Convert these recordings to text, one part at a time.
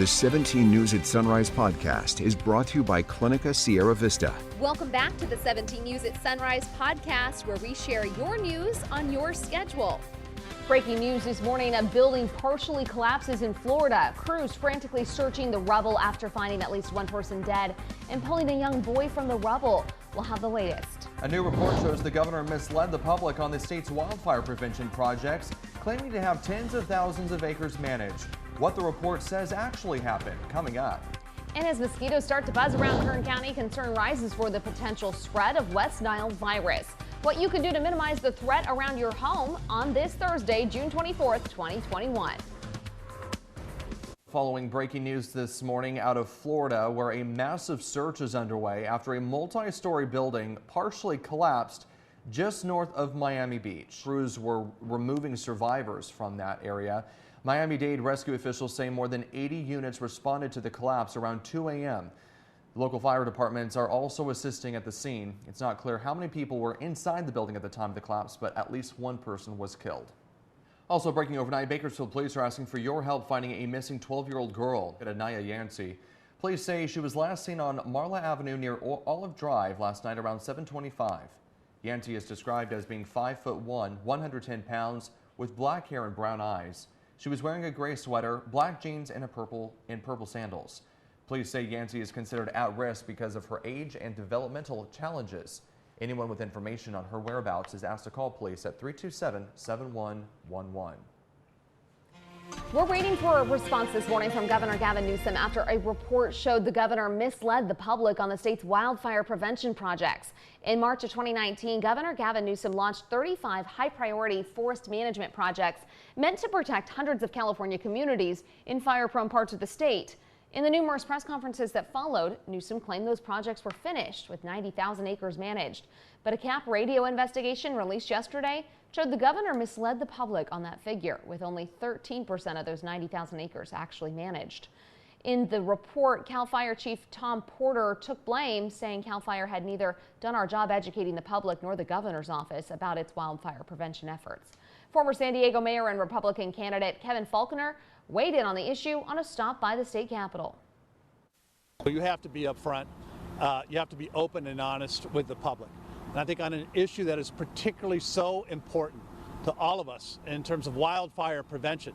The 17 News at Sunrise podcast is brought to you by Clinica Sierra Vista. Welcome back to the 17 News at Sunrise podcast, where we share your news on your schedule. Breaking news this morning, a building partially collapses in Florida. Crews frantically searching the rubble after finding at least one person dead and pulling a young boy from the rubble. We'll have the latest. A new report shows the governor misled the public on the state's wildfire prevention projects, claiming to have tens of thousands of acres managed. What the report says actually happened, coming up. And as mosquitoes start to buzz around Kern County, concern rises for the potential spread of West Nile virus. What you can do to minimize the threat around your home on this Thursday, June 24th, 2021. Following breaking news this morning out of Florida, where a massive search is underway after a multi-story building partially collapsed just north of Miami Beach. Crews were removing survivors from that area. Miami-Dade rescue officials say more than 80 units responded to the collapse around 2 a.m. Local fire departments are also assisting at the scene. It's not clear how many people were inside the building at the time of the collapse, but at least one person was killed. Also breaking overnight, Bakersfield police are asking for your help finding a missing 12-year-old girl, Anaya Yancey. Police say she was last seen on Marla Avenue near Olive Drive last night around 7:25. Yancey is described as being 5'1", 110 pounds, with black hair and brown eyes. She was wearing a gray sweater, black jeans, and purple sandals. Police say Yancey is considered at risk because of her age and developmental challenges. Anyone with information on her whereabouts is asked to call police at 327-7111. We're waiting for a response this morning from Governor Gavin Newsom after a report showed the governor misled the public on the state's wildfire prevention projects. In March of 2019, Governor Gavin Newsom launched 35 high-priority forest management projects meant to protect hundreds of California communities in fire-prone parts of the state. In the numerous press conferences that followed, Newsom claimed those projects were finished with 90,000 acres managed. But a CAP radio investigation released yesterday showed the governor misled the public on that figure, with only 13% of those 90,000 acres actually managed. In the report, CAL FIRE Chief Tom Porter took blame, saying CAL FIRE had neither done our job educating the public nor the governor's office about its wildfire prevention efforts. Former San Diego mayor and Republican candidate Kevin Faulconer weighed in on the issue on a stop by the state capitol. You have to be upfront. You have to be open and honest with the public. And I think on an issue that is particularly so important to all of us in terms of wildfire prevention.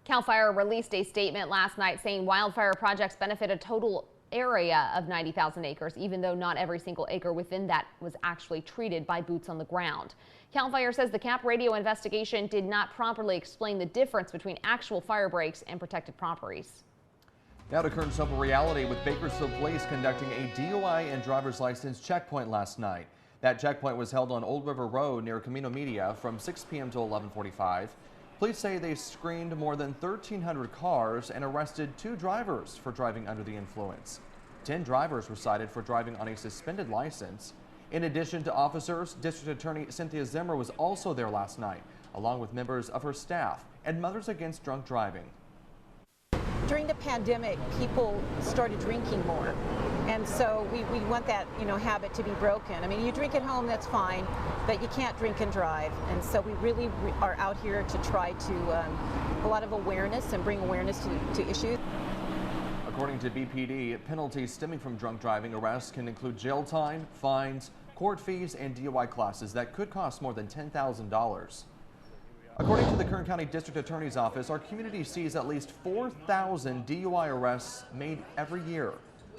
CAL FIRE released a statement last night saying wildfire projects benefit a total area of 90,000 acres, even though not every single acre within that was actually treated by boots on the ground. CAL FIRE says the CAP radio investigation did not properly explain the difference between actual fire breaks and protected properties. Now to current sober reality, with Bakersfield police conducting a DUI and driver's license checkpoint last night. That checkpoint was held on Old River Road near Camino Media from 6 p.m. to 11:45. Police say they screened more than 1,300 cars and arrested 2 drivers for driving under the influence. 10 drivers were cited for driving on a suspended license. In addition to officers, District Attorney Cynthia Zimmer was also there last night, along with members of her staff and Mothers Against Drunk Driving. During the pandemic, people started drinking more, and so we want that habit to be broken. I mean, you drink at home, that's fine, but you can't drink and drive, and so we really are out here to try to a lot of awareness and bring awareness to issues. According to BPD, penalties stemming from drunk driving arrests can include jail time, fines, court fees, and DUI classes that could cost more than $10,000. According to the Kern County District Attorney's Office, our community sees at least 4,000 DUI arrests made every year.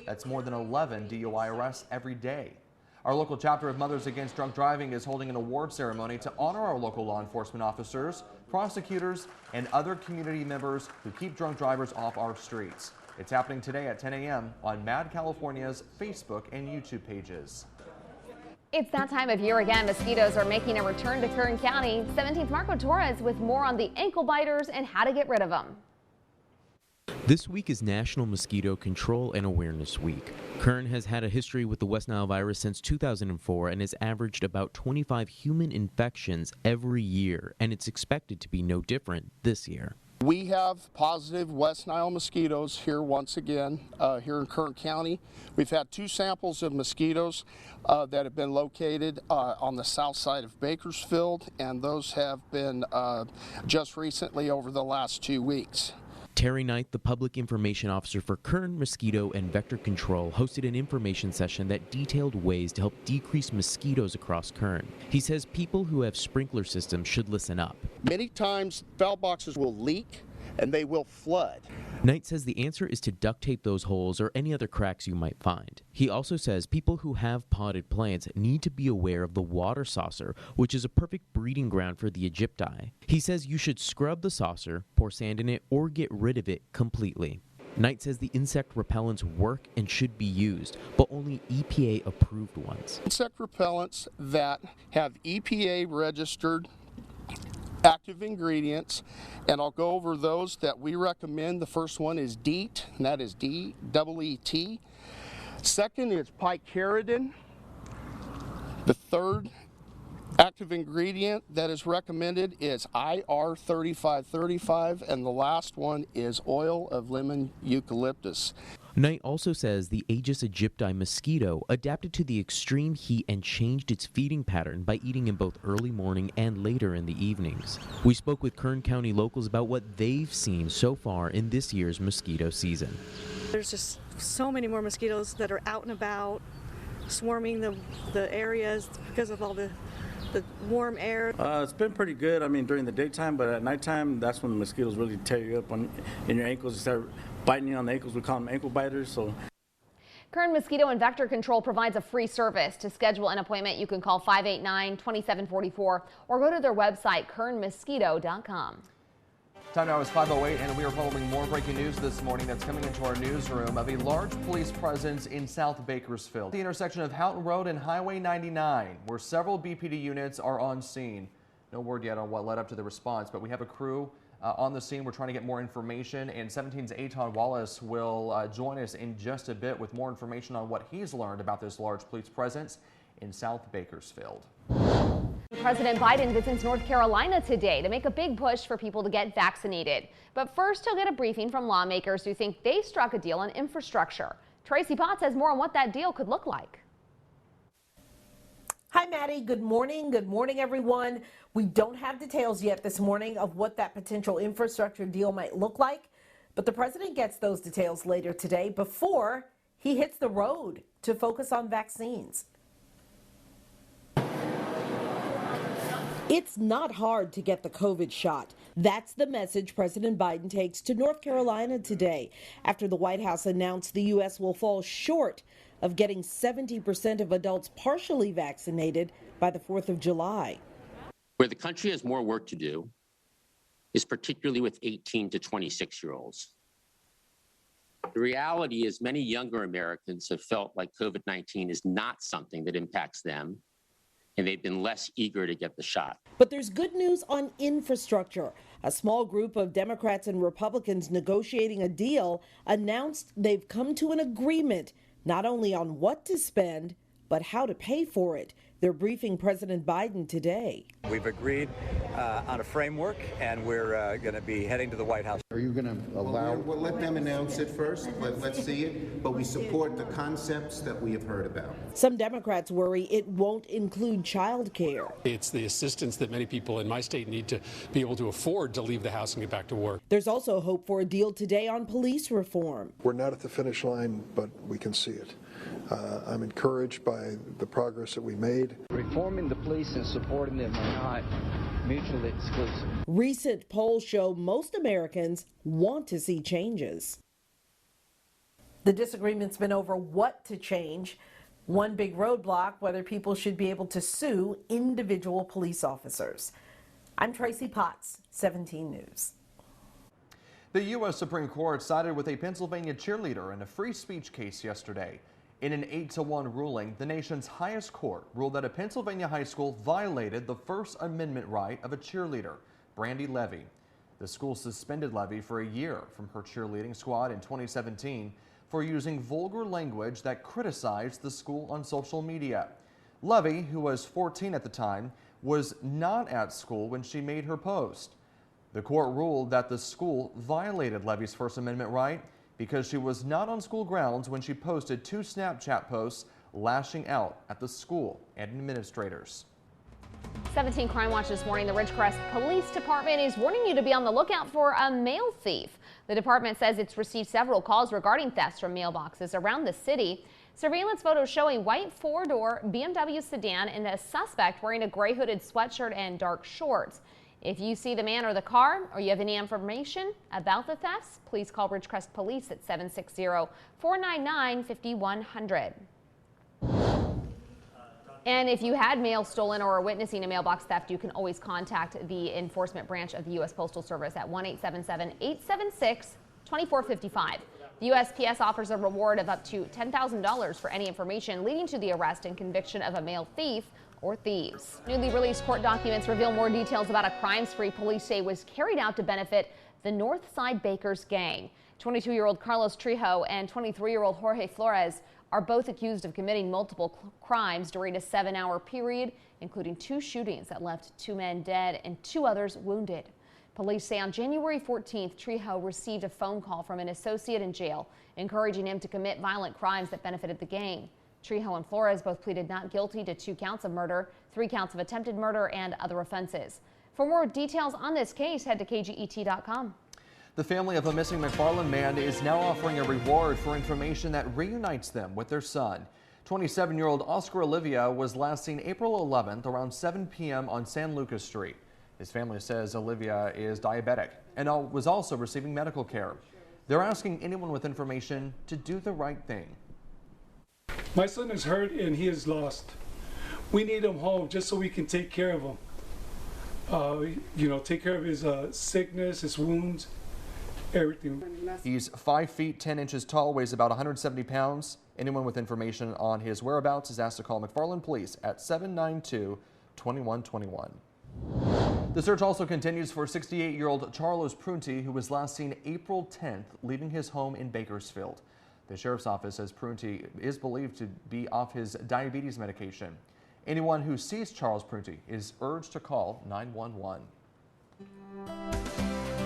That's more than 11 DUI arrests every day. Our local chapter of Mothers Against Drunk Driving is holding an award ceremony to honor our local law enforcement officers, prosecutors, and other community members who keep drunk drivers off our streets. It's happening today at 10 a.m. on Mad California's Facebook and YouTube pages. It's that time of year again. Mosquitoes are making a return to Kern County. 17th Marco Torres with more on the ankle biters and how to get rid of them. This week is National Mosquito Control and Awareness Week. Kern has had a history with the West Nile virus since 2004 and has averaged about 25 human infections every year, and it's expected to be no different this year. We have positive West Nile mosquitoes here once again here in Kern County. We've had 2 samples of mosquitoes that have been located on the south side of Bakersfield, and those have been just recently over the last 2 weeks. Terry Knight, the public information officer for Kern Mosquito and Vector Control, hosted an information session that detailed ways to help decrease mosquitoes across Kern. He says people who have sprinkler systems should listen up. Many times, valve boxes will leak and they will flood. Knight says the answer is to duct tape those holes or any other cracks you might find. He also says people who have potted plants need to be aware of the water saucer, which is a perfect breeding ground for the Aegypti. He says you should scrub the saucer, pour sand in it, or get rid of it completely. Knight says the insect repellents work and should be used, but only EPA-approved ones. Insect repellents that have EPA registered active ingredients, and I'll go over those that we recommend. The first one is DEET, and that is D-E-E-T. Second is picaridin. The third active ingredient that is recommended is IR3535, and the last one is oil of lemon eucalyptus. Knight also says the Aegis aegypti mosquito adapted to the extreme heat and changed its feeding pattern by eating in both early morning and later in the evenings. We spoke with Kern County locals about what they've seen so far in this year's mosquito season. There's just so many more mosquitoes that are out and about, swarming the areas because of all the warm air. It's been pretty good, during the daytime, but at nighttime, that's when the mosquitoes really tear you up in your ankles. They start biting you on the ankles. We call them ankle biters. So, Kern Mosquito and Vector Control provides a free service. To schedule an appointment, you can call 589-2744 or go to their website, kernmosquito.com. Time now is 5:08, and we are following more breaking news this morning that's coming into our newsroom of a large police presence in South Bakersfield, the intersection of Houghton Road and Highway 99, where several BPD units are on scene. No word yet on what led up to the response, but we have a crew on the scene. We're trying to get more information, and 17's Aton Wallace will join us in just a bit with more information on what he's learned about this large police presence in South Bakersfield. President Biden visits North Carolina today to make a big push for people to get vaccinated. But first, he'll get a briefing from lawmakers who think they struck a deal on infrastructure. Tracy Potts has more on what that deal could look like. Hi, Maddie. Good morning. Good morning, everyone. We don't have details yet this morning of what that potential infrastructure deal might look like, but the president gets those details later today before he hits the road to focus on vaccines. It's not hard to get the COVID shot. That's the message President Biden takes to North Carolina today after the White House announced the U.S. will fall short of getting 70% of adults partially vaccinated by the 4th of July. Where the country has more work to do is particularly with 18 to 26-year-olds. The reality is many younger Americans have felt like COVID-19 is not something that impacts them, and they've been less eager to get the shot. But there's good news on infrastructure. A small group of Democrats and Republicans negotiating a deal announced they've come to an agreement not only on what to spend, but how to pay for it. They're briefing President Biden today. We've agreed on a framework, and we're going to be heading to the White House. Are you going to allow? We'll let them announce it first. Let's see it. But we support the concepts that we have heard about. Some Democrats worry it won't include child care. It's the assistance that many people in my state need to be able to afford to leave the house and get back to work. There's also hope for a deal today on police reform. We're not at the finish line, but we can see it. I'm encouraged by the progress that we made. Reforming the police and supporting them are not mutually exclusive. Recent polls show most Americans want to see changes. The disagreement's been over what to change. One big roadblock, whether people should be able to sue individual police officers. I'm Tracy Potts, 17 News. The U.S. Supreme Court sided with a Pennsylvania cheerleader in a free speech case yesterday. In an 8-1 ruling, the nation's highest court ruled that a Pennsylvania high school violated the First Amendment right of a cheerleader, Brandy Levy. The school suspended Levy for a year from her cheerleading squad in 2017 for using vulgar language that criticized the school on social media. Levy, who was 14 at the time, was not at school when she made her post. The court ruled that the school violated Levy's First Amendment right because she was not on school grounds when she posted 2 Snapchat posts lashing out at the school and administrators. 17 Crime Watch this morning. The Ridgecrest Police Department is warning you to be on the lookout for a mail thief. The department says it's received several calls regarding thefts from mailboxes around the city. Surveillance photos show a white four-door BMW sedan and a suspect wearing a gray hooded sweatshirt and dark shorts. If you see the man or the car, or you have any information about the thefts, please call Ridgecrest Police at 760-499-5100. And if you had mail stolen or are witnessing a mailbox theft, you can always contact the enforcement branch of the U.S. Postal Service at 1-877-876-2455. The USPS offers a reward of up to $10,000 for any information leading to the arrest and conviction of a mail thief or thieves. Newly released court documents reveal more details about a crime spree police say was carried out to benefit the Northside Bakers gang. 22-year-old Carlos Trejo and 23-year-old Jorge Flores are both accused of committing multiple crimes during a 7-hour period, including 2 shootings that left 2 men dead and 2 others wounded. Police say on January 14th, Trejo received a phone call from an associate in jail, encouraging him to commit violent crimes that benefited the gang. Trejo and Flores both pleaded not guilty to 2 counts of murder, 3 counts of attempted murder, and other offenses. For more details on this case, head to KGET.com. The family of a missing McFarland man is now offering a reward for information that reunites them with their son. 27-year-old Oscar Olivia was last seen April 11th around 7 p.m. on San Lucas Street. His family says Olivia is diabetic and was also receiving medical care. They're asking anyone with information to do the right thing. My son is hurt and he is lost. We need him home just so we can take care of him. Take care of his sickness, his wounds, everything. He's 5 feet 10 inches tall, weighs about 170 pounds. Anyone with information on his whereabouts is asked to call McFarland Police at 792-2121. The search also continues for 68-year-old Charles Prunty, who was last seen April 10th leaving his home in Bakersfield. The sheriff's office says Prunty is believed to be off his diabetes medication. Anyone who sees Charles Prunty is urged to call 911.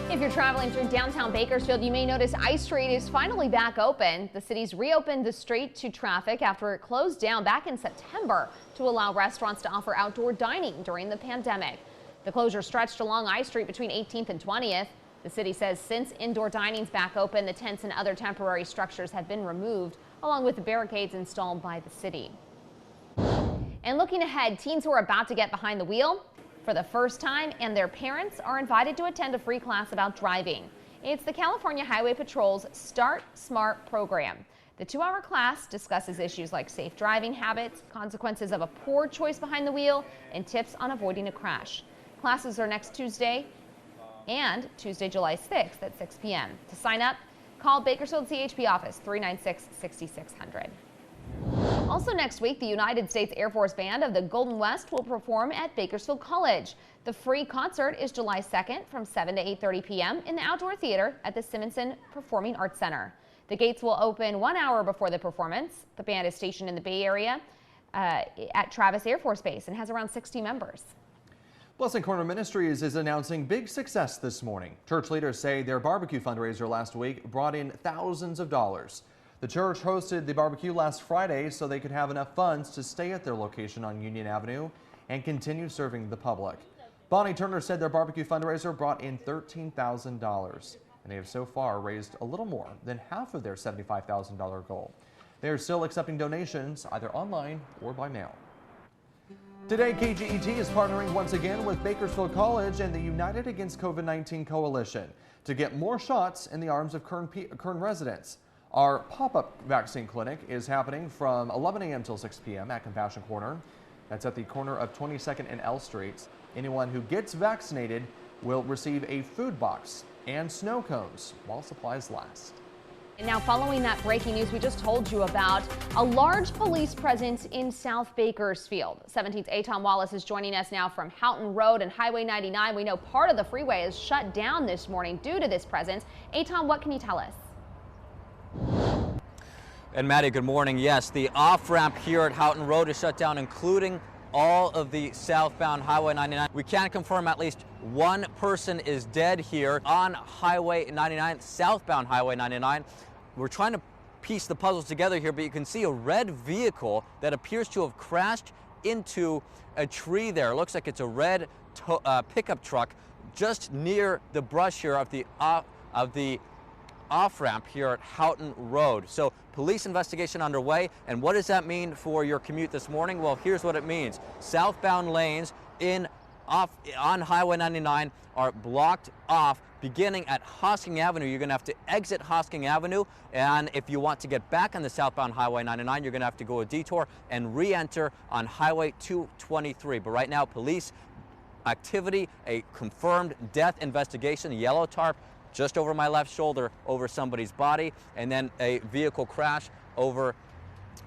If you're traveling through downtown Bakersfield, you may notice I Street is finally back open. The city's reopened the street to traffic after it closed down back in September to allow restaurants to offer outdoor dining during the pandemic. The closure stretched along I Street between 18th and 20th. The city says since indoor dining's back open, the tents and other temporary structures have been removed, along with the barricades installed by the city. And looking ahead, teens who are about to get behind the wheel for the first time and their parents are invited to attend a free class about driving. It's the California Highway Patrol's Start Smart program. The 2-hour class discusses issues like safe driving habits, consequences of a poor choice behind the wheel, and tips on avoiding a crash. Classes are next Tuesday and Tuesday, July 6th at 6 p.m. To sign up, call Bakersfield CHP office 396-6600. Also next week, the United States Air Force Band of the Golden West will perform at Bakersfield College. The free concert is July 2nd from 7 to 8:30 p.m. in the outdoor theater at the Simonson Performing Arts Center. The gates will open 1 hour before the performance. The band is stationed in the Bay Area at Travis Air Force Base and has around 60 members. Blessing Corner Ministries is announcing big success this morning. Church leaders say their barbecue fundraiser last week brought in thousands of dollars. The church hosted the barbecue last Friday so they could have enough funds to stay at their location on Union Avenue and continue serving the public. Bonnie Turner said their barbecue fundraiser brought in $13,000, and they have so far raised a little more than half of their $75,000 goal. They are still accepting donations either online or by mail. Today, KGET is partnering once again with Bakersfield College and the United Against COVID-19 Coalition to get more shots in the arms of Kern residents. Our pop-up vaccine clinic is happening from 11 a.m. till 6 p.m. at Compassion Corner. That's at the corner of 22nd and L Streets. Anyone who gets vaccinated will receive a food box and snow cones while supplies last. And now, following that breaking news we just told you about, a large police presence in South Bakersfield. 17th Aton Wallace is joining us now from Houghton Road and Highway 99. We know part of the freeway is shut down this morning due to this presence. Aton, what can you tell us? And Maddie, good morning. Yes, the off-ramp here at Houghton Road is shut down, including all of the southbound Highway 99. We can confirm at least one person is dead here on Highway 99, southbound Highway 99. We're trying to piece the puzzles together here, but you can see a red vehicle that appears to have crashed into a tree there. It looks like it's a red pickup truck just near the brush here of the off-ramp here at Houghton Road. So police investigation underway. And what does that mean for your commute this morning? Well, here's what it means. Southbound lanes on Highway 99 are blocked off beginning at Hosking Avenue. You're going to have to exit Hosking Avenue, and if you want to get back on the southbound Highway 99, you're going to have to go a detour and re-enter on Highway 223. But right now, police activity, a confirmed death investigation, yellow tarp just over my left shoulder over somebody's body, and then a vehicle crash over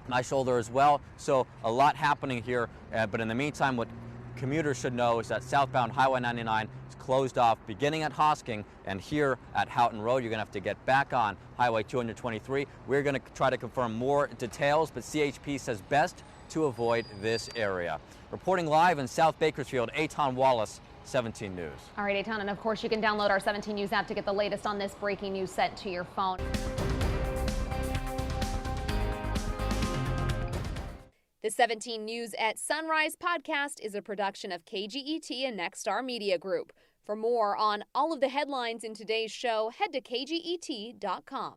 my shoulder as well. So a lot happening here, but in the meantime, what commuters should know is that southbound Highway 99 is closed off beginning at Hosking, and here at Houghton Road, you're going to have to get back on Highway 223. We're going to try to confirm more details, but CHP says best to avoid this area. Reporting live in South Bakersfield, Eitan Wallace, 17 News. All right, Eitan, and of course you can download our 17 News app to get the latest on this breaking news sent to your phone. The 17 News at Sunrise podcast is a production of KGET and Nexstar Media Group. For more on all of the headlines in today's show, head to kget.com.